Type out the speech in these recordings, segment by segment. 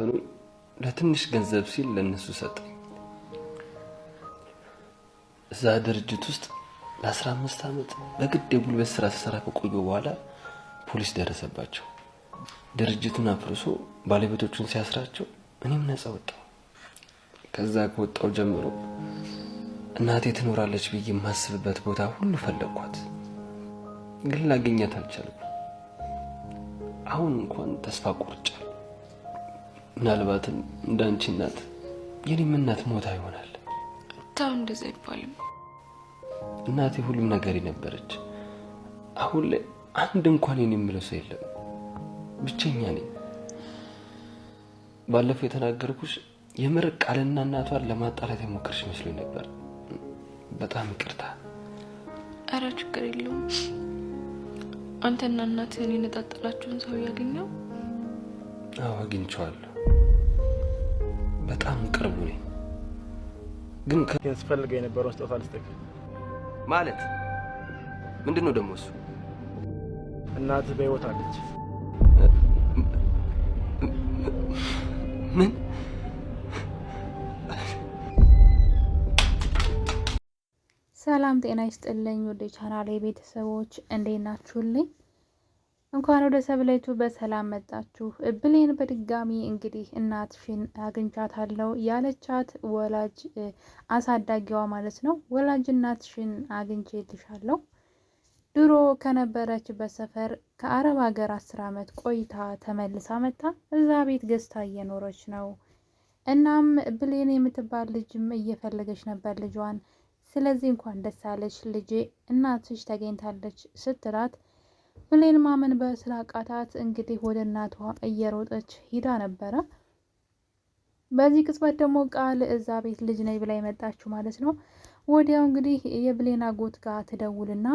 በመበታተኑ ለትንሽ ገንዘብ ሲል ለነሱ ሰጠኝ። እዛ ድርጅት ውስጥ ለ15 ዓመት በግድ የጉልበት ስራ ሲሰራ ከቆዩ በኋላ ፖሊስ ደረሰባቸው። ድርጅቱን አፍርሶ ባለቤቶቹን ሲያስራቸው እኔም ነፃ ወጣሁ። ከዛ ከወጣሁ ጀምሮ እናቴ ትኖራለች ብዬ የማስብበት ቦታ ሁሉ ፈለኳት፣ ግን ላገኛት አልቻልኩም። አሁን እንኳን ተስፋ ቆርጫለሁ። ምናልባትም እንዳንቺ እናት የኔም እናት ሞታ ይሆናል። ታው እንደዛ ይባልም። እናቴ ሁሉም ነገር ነበረች። አሁን ላይ አንድ እንኳን የኔ የምለው ሰው የለም። ብቸኛ ነኝ። ባለፈው የተናገርኩሽ የምር ቃልና እናቷን ለማጣላት የሞከርሽ መስሎኝ ነበር። በጣም ይቅርታ። ኧረ ችግር የለውም። አንተና እናትህን የነጣጠላችሁን ሰው ያገኘው? አዎ አግኝቼዋለሁ። በጣም ቅርቡ ነኝ። ግን ያስፈልገው የነበረውን ስጦታ ልስጥህ። ማለት ምንድነው ደግሞ እሱ? እናትህ በሕይወት አለች። ምን? ሰላም ጤና ይስጥልኝ ወደ ቻናሌ ቤተሰቦች እንዴት ናችሁልኝ? እንኳን ወደ ሰብለይቱ በሰላም መጣችሁ። ብሌን በድጋሚ እንግዲህ እናትሽን አግኝቻታለሁ ያለቻት ወላጅ አሳዳጊዋ ማለት ነው። ወላጅ እናትሽን አግኝቼልሻለሁ። ድሮ ከነበረችበት ሰፈር ከአረብ ሀገር 10 ዓመት ቆይታ ተመልሳ መጣ እዛ ቤት ገዝታ እየኖረች ነው። እናም ብሌን የምትባል ልጅም እየፈለገች ነበር ልጇን። ስለዚህ እንኳን ደስ አለሽ ልጄ እናትሽ ተገኝታለች ስትላት ብሌን ማመን በስላቃታት እንግዲህ ወደ እናቷ እየሮጠች ሂዳ ነበረ። በዚህ ቅጽበት ደግሞ ቃል እዛ ቤት ልጅ ነኝ ብላ የመጣችው ማለት ነው። ወዲያው እንግዲህ የብሌን አጎት ጋር ትደውልና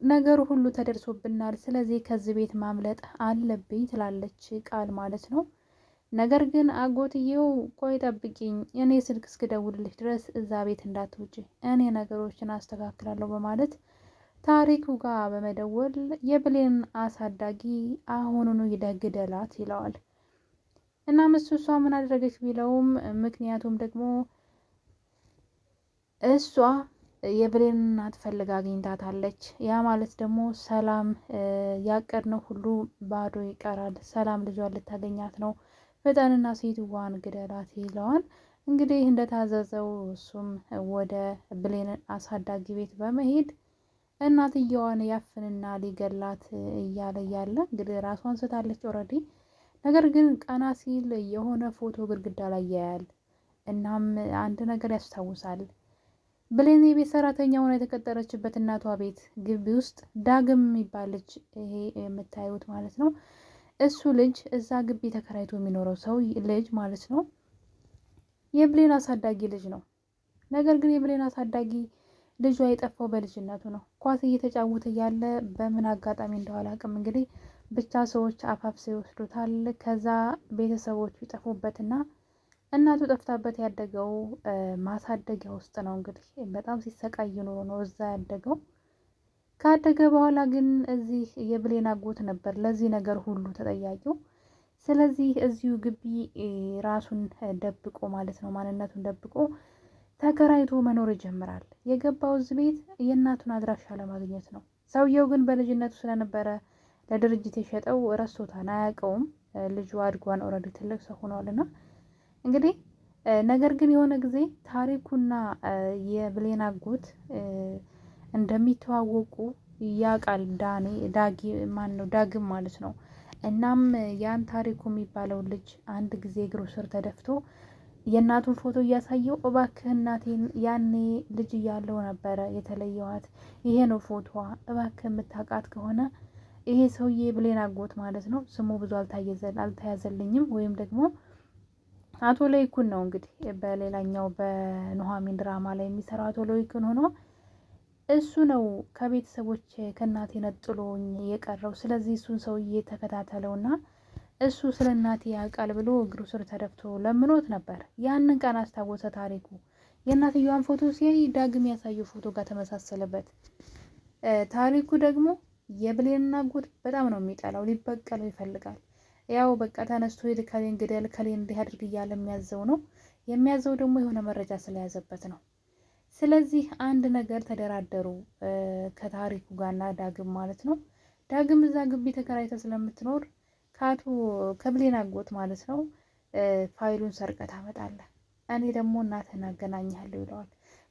ነገሩ ሁሉ ተደርሶብናል፣ ስለዚህ ከዚህ ቤት ማምለጥ አለብኝ ትላለች ቃል ማለት ነው። ነገር ግን አጎትየው ቆይ ጠብቂኝ፣ እኔ ስልክ እስክደውልልሽ ድረስ እዛ ቤት እንዳትውጪ፣ እኔ ነገሮችን አስተካክላለሁ በማለት ታሪኩ ጋር በመደወል የብሌን አሳዳጊ አሁኑኑ ይደግደላት ይለዋል። እናም እሷ ምን አደረገች ቢለውም ምክንያቱም ደግሞ እሷ የብሌን እናት ፈልጋ አግኝታታለች። ያ ማለት ደግሞ ሰላም ያቀድነው ሁሉ ባዶ ይቀራል፣ ሰላም ልጇን ልታገኛት ነው፣ ፍጠንና ሴትዋን ግደላት ይለዋል። እንግዲህ እንደታዘዘው እሱም ወደ ብሌን አሳዳጊ ቤት በመሄድ እናትየዋን ያፍንና ሊገላት እያለ እንግዲህ ራሷን ስታለች ኦልሬዲ። ነገር ግን ቀና ሲል የሆነ ፎቶ ግድግዳ ላይ ያያል። እናም አንድ ነገር ያስታውሳል። ብሌን የቤት ሰራተኛ ሆና የተቀጠረችበት እናቷ ቤት ግቢ ውስጥ ዳግም የሚባል ልጅ፣ ይሄ የምታዩት ማለት ነው፣ እሱ ልጅ እዛ ግቢ ተከራይቶ የሚኖረው ሰው ልጅ ማለት ነው የብሌን አሳዳጊ ልጅ ነው። ነገር ግን የብሌን አሳዳጊ ልጇ የጠፋው በልጅነቱ ነው። ኳስ እየተጫወተ ያለ በምን አጋጣሚ እንደው አላውቅም። እንግዲህ ብቻ ሰዎች አፋፍሰው ይወስዱታል። ከዛ ቤተሰቦቹ ይጠፉበትና እናቱ ጠፍታበት ያደገው ማሳደጊያ ውስጥ ነው። እንግዲህ በጣም ሲሰቃይ ኖሮ ነው እዛ ያደገው። ካደገ በኋላ ግን እዚህ የብሌን አጎት ነበር ለዚህ ነገር ሁሉ ተጠያቂው። ስለዚህ እዚሁ ግቢ ራሱን ደብቆ ማለት ነው ማንነቱን ደብቆ ተከራይቶ መኖር ይጀምራል። የገባው እዚህ ቤት የእናቱን አድራሻ ለማግኘት ነው። ሰውየው ግን በልጅነቱ ስለነበረ ለድርጅት የሸጠው ረስቶታል፣ አያውቀውም። ልጁ አድጓን ኦልሬዲ ትልቅ ሰው ሆኗልና እንግዲህ ነገር ግን የሆነ ጊዜ ታሪኩና የብሌን አጎት እንደሚተዋወቁ ያውቃል። ዳግም ማለት ነው። እናም ያን ታሪኩ የሚባለው ልጅ አንድ ጊዜ እግሩ ስር ተደፍቶ የእናቱን ፎቶ እያሳየው እባክህ እናቴን ያኔ ልጅ እያለው ነበረ የተለየዋት፣ ይሄ ነው ፎቶዋ፣ እባክህ የምታውቃት ከሆነ ይሄ ሰውዬ ብሌን አጎት ማለት ነው። ስሙ ብዙ አልተያዘልኝም፣ ወይም ደግሞ አቶ ለይኩን ነው እንግዲህ በሌላኛው በኑሐሚን ድራማ ላይ የሚሰራው አቶ ለይኩን ሆኖ እሱ ነው ከቤተሰቦች ከእናቴ ነጥሎኝ የቀረው። ስለዚህ እሱን ሰውዬ ተከታተለውና እሱ ስለ እናቴ ያውቃል ብሎ እግሩ ስር ተደፍቶ ለምኖት ነበር። ያንን ቀን አስታወሰ ታሪኩ። የእናትየዋን ፎቶ ሲያይ ዳግም ያሳየው ፎቶ ጋር ተመሳሰለበት። ታሪኩ ደግሞ የብሌንና አጎት በጣም ነው የሚጠላው፣ ሊበቀለው ይፈልጋል። ያው በቃ ተነስቶ ሄድ ከሌን ግደል ከሌን እንዲህ አድርግ እያለ የሚያዘው ነው። የሚያዘው ደግሞ የሆነ መረጃ ስለያዘበት ነው። ስለዚህ አንድ ነገር ተደራደሩ ከታሪኩ ጋርና ዳግም ማለት ነው። ዳግም እዛ ግቢ ተከራይተ ስለምትኖር ከብሌን አጎት ማለት ነው ፋይሉን ሰርቀህ ታመጣለህ፣ እኔ ደግሞ እናትህን አገናኝሃለሁ ይለዋል።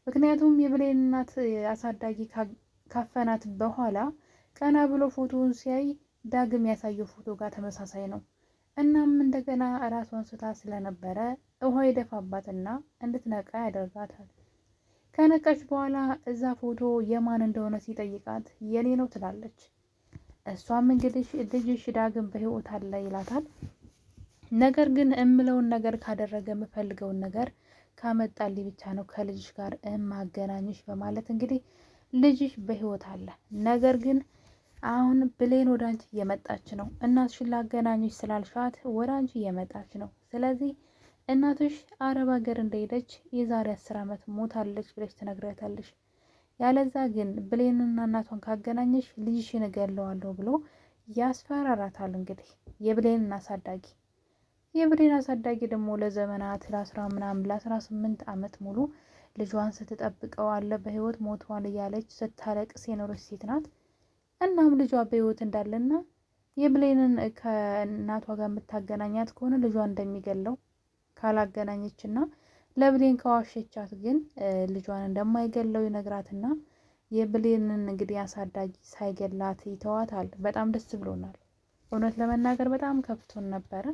ምክንያቱም የብሌን እናት አሳዳጊ ካፈናት በኋላ ቀና ብሎ ፎቶውን ሲያይ ዳግም ያሳየው ፎቶ ጋር ተመሳሳይ ነው። እናም እንደገና ራሷን ስታ ስለነበረ ውሃ የደፋባትና እንድትነቃ ያደርጋታል። ከነቃች በኋላ እዛ ፎቶ የማን እንደሆነ ሲጠይቃት የኔ ነው ትላለች። እሷም እንግዲህ ልጅሽ ዳግም በህይወት አለ ይላታል። ነገር ግን እምለውን ነገር ካደረገ የምፈልገውን ነገር ካመጣልኝ ብቻ ነው ከልጅሽ ጋር እማገናኝሽ በማለት እንግዲህ ልጅሽ በህይወት አለ፣ ነገር ግን አሁን ብሌን ወደ አንቺ እየመጣች ነው፣ እናትሽን ላገናኝሽ ስላልሻት ወደ አንቺ እየመጣች ነው። ስለዚህ እናትሽ አረብ ሀገር እንደሄደች የዛሬ 10 ዓመት ሞታለች ብለሽ ትነግሪያታለሽ። ያለዛ ግን ብሌንና እናቷን ካገናኘሽ ልጅሽን እገለዋለሁ ብሎ ያስፈራራታል። እንግዲህ የብሌንን አሳዳጊ ደግሞ ለዘመናት ለ18 ዓመት ሙሉ ልጇን ስትጠብቀው አለ በህይወት ሞቷል እያለች ስታለቅስ የኖረች ሴት ናት። እናም ልጇ በህይወት እንዳለና የብሌንን ከእናቷ ጋር የምታገናኛት ከሆነ ልጇ እንደሚገለው ካላገናኘችና ለብሌን ከዋሸቻት ግን ልጇን እንደማይገለው ይነግራትና የብሌንን እንግዲህ አሳዳጊ ሳይገላት ይተዋታል። በጣም ደስ ብሎናል። እውነት ለመናገር በጣም ከፍቶን ነበረ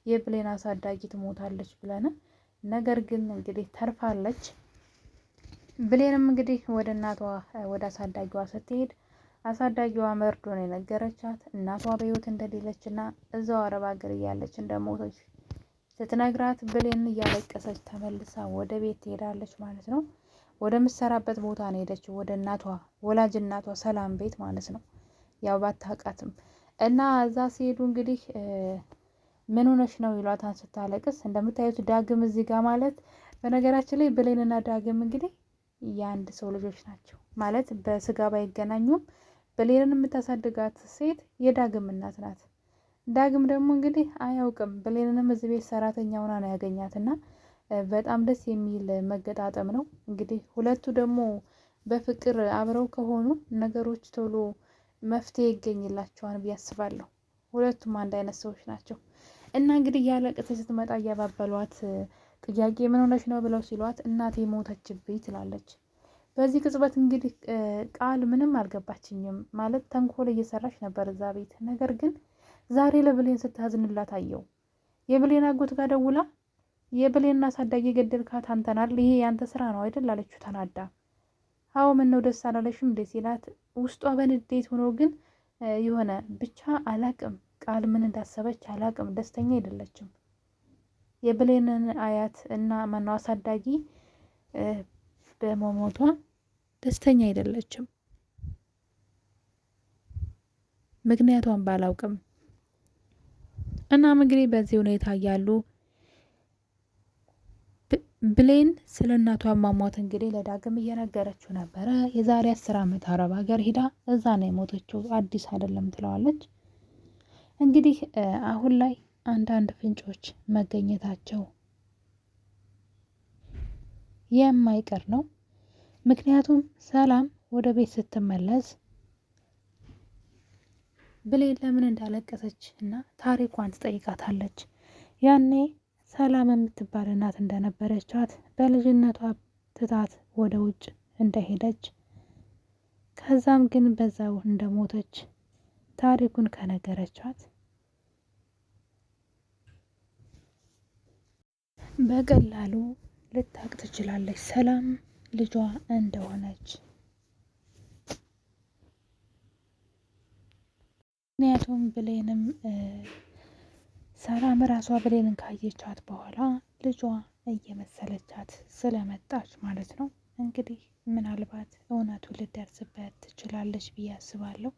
የብሌን አሳዳጊ ትሞታለች ብለን፣ ነገር ግን እንግዲህ ተርፋለች። ብሌንም እንግዲህ ወደ እናቷ ወደ አሳዳጊዋ ስትሄድ አሳዳጊዋ መርዶ ነው የነገረቻት። እናቷ በህይወት እንደሌለችና እዛው አረብ ሀገር እያለች እንደሞተች ስትነግራት ብሌን እያለቀሰች ተመልሳ ወደ ቤት ትሄዳለች ማለት ነው። ወደ ምትሰራበት ቦታ ነው ሄደችው፣ ወደ እናቷ ወላጅ እናቷ ሰላም ቤት ማለት ነው። ያው ባታውቃትም እና እዛ ሲሄዱ እንግዲህ ምን ሆነሽ ነው ይሏታን ስታለቅስ። እንደምታዩት ዳግም እዚህ ጋር ማለት በነገራችን ላይ ብሌንና ዳግም እንግዲህ የአንድ ሰው ልጆች ናቸው ማለት በስጋ ባይገናኙም ብሌንን የምታሳድጋት ሴት የዳግም እናት ናት። ዳግም ደግሞ እንግዲህ አያውቅም። ብሌንንም እዚህ ቤት ሰራተኛ ሆና ነው ያገኛትና በጣም ደስ የሚል መገጣጠም ነው። እንግዲህ ሁለቱ ደግሞ በፍቅር አብረው ከሆኑ ነገሮች ቶሎ መፍትሄ ይገኝላቸዋል ብዬ አስባለሁ። ሁለቱም አንድ አይነት ሰዎች ናቸው እና እንግዲህ እያለቀሰች ስትመጣ እያባበሏት ጥያቄ ምን ሆነች ነው ብለው ሲሏት እናቴ ሞተችብኝ ትላለች። በዚህ ቅጽበት እንግዲህ ቃል ምንም አልገባችኝም ማለት ተንኮል እየሰራች ነበር እዛ ቤት። ነገር ግን ዛሬ ለብሌን ስታዝንላት አየው። የብሌን አጎት ጋር ደውላ የብሌን አሳዳጊ የገደልካት አንተናል፣ ይሄ ያንተ ስራ ነው አይደል አለችው ተናዳ። አዎ ምን ነው ደስ አላለሽም እንዴ ሲላት ውስጧ በንዴት ሆኖ ግን የሆነ ብቻ አላቅም ቃል ምን እንዳሰበች አላቅም፣ ደስተኛ አይደለችም። የብሌንን አያት እና ማነው አሳዳጊ በመሞቷ ደስተኛ አይደለችም። ምክንያቷን ባላውቅም እናም እንግዲህ በዚህ ሁኔታ እያሉ ብሌን ስለ እናቷ አሟሟት እንግዲህ ለዳግም እየነገረችው ነበረ። የዛሬ 10 ዓመት አረብ ሀገር ሂዳ እዛ ነው የሞተችው፣ አዲስ አይደለም ትለዋለች። እንግዲህ አሁን ላይ አንዳንድ ፍንጮች መገኘታቸው የማይቀር ነው። ምክንያቱም ሰላም ወደ ቤት ስትመለስ ብሌን ለምን እንዳለቀሰች እና ታሪኳን ትጠይቃታለች። ያኔ ሰላም የምትባል እናት እንደነበረቻት በልጅነቷ ትታት ወደ ውጭ እንደሄደች ከዛም ግን በዛው እንደሞተች ታሪኩን ከነገረቻት በቀላሉ ልታቅ ትችላለች ሰላም ልጇ እንደሆነች። ምክንያቱም ብሌንም ሰላም ራሷ ብሌንን ካየቻት በኋላ ልጇ እየመሰለቻት ስለመጣች ማለት ነው። እንግዲህ ምናልባት እውነቱ ልደርስበት ትችላለች ብዬ አስባለሁ።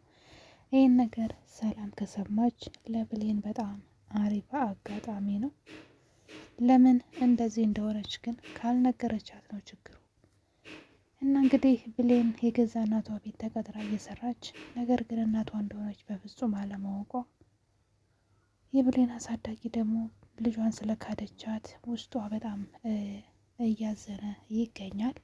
ይህን ነገር ሰላም ከሰማች ለብሌን በጣም አሪፍ አጋጣሚ ነው። ለምን እንደዚህ እንደሆነች ግን ካልነገረቻት ነው ችግሩ። እና እንግዲህ ብሌን የገዛ እናቷ ቤት ተቀጥራ እየሰራች ነገር ግን እናቷ እንደሆነች በፍጹም አለማወቋ የብሌን አሳዳጊ ደግሞ ልጇን ስለካደቻት ውስጧ በጣም እያዘነ ይገኛል።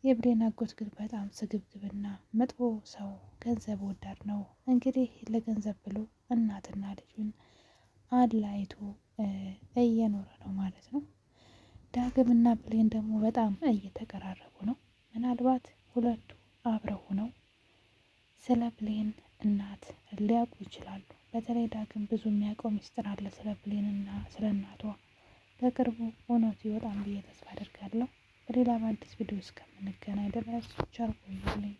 የብሌን አጎት ግን በጣም ስግብግብና መጥፎ ሰው፣ ገንዘብ ወዳድ ነው። እንግዲህ ለገንዘብ ብሎ እናትና ልጁን አላይቶ እየኖረ ነው ማለት ነው። ዳግምና ብሌን ደግሞ በጣም እየተቀራረቡ ነው። ምናልባት ሁለቱ አብረው ሆነው ስለ ብሌን እናት ሊያውቁ ይችላሉ። በተለይ ዳግም ብዙ የሚያውቀው ሚስጥር አለ ስለ ብሌን እና ስለ እናቷ። በቅርቡ እውነቱ ይወጣል ብዬ ተስፋ አደርጋለሁ። በሌላ በአዲስ ቪዲዮ እስከምንገናኝ ድረስ ቸር ቆዩልኝ።